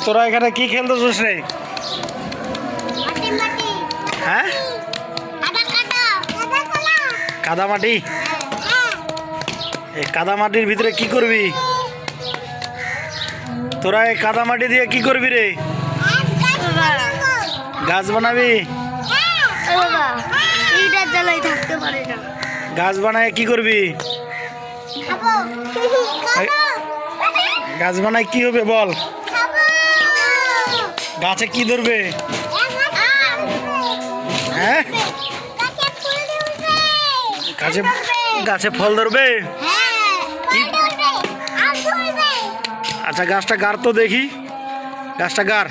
তোরা এখানে কি খেলতেছিস রে? হ্যাঁ, কাদা মাটি। এই কাদা মাটির ভিতরে কি করবি তোরা? এই কাদা মাটি দিয়ে কি করবি রে? গাছ বানাবি? গাছ বানায় কি করবি? গাছ বানায় কি হবে বল? গাছে কি ধরবে? হ্যাঁ, গাছে গাছে ফল ধরবে। আচ্ছা, গাছটা গার তো দেখি। গাছটা গার।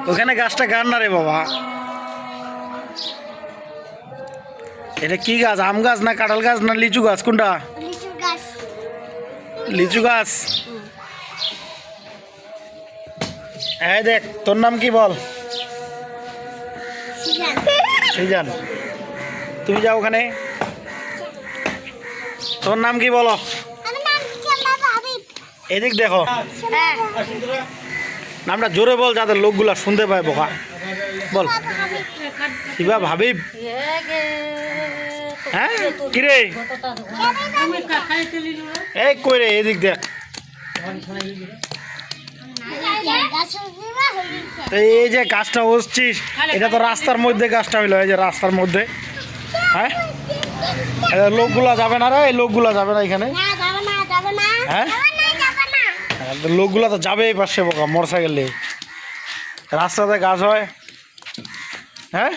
ওখানে গাছটা গার না রে বাবা। এটা কি গাছ? আম গাছ না কাঁঠাল গাছ না লিচু গাছ? কোনটা? লিচু গাছ। এই দেখ, তোর নাম কি বল? সিজান। তুমি যাও ওখানে। তোর নাম কি বলো? এদিক দেখো। নামটা জোরে বল যাতে লোকগুলা শুনতে পায়। বোকা বল। শিবা ভাবিব। হ্যাঁ, কিরে? এই কই রে? এদিক দেখ। এই যে গাছটা বসছিস, এটা তো রাস্তার মধ্যে গাছটা হইলো। এই যে রাস্তার মধ্যে। হ্যাঁ, লোকগুলা যাবে না রে। এই লোকগুলা যাবে না এখানে। হ্যাঁ, লোকগুলা তো যাবে এই পাশে। বোকা মোটরসাইকেল নিয়ে রাস্তাতে গাছ হয়। হ্যাঁ।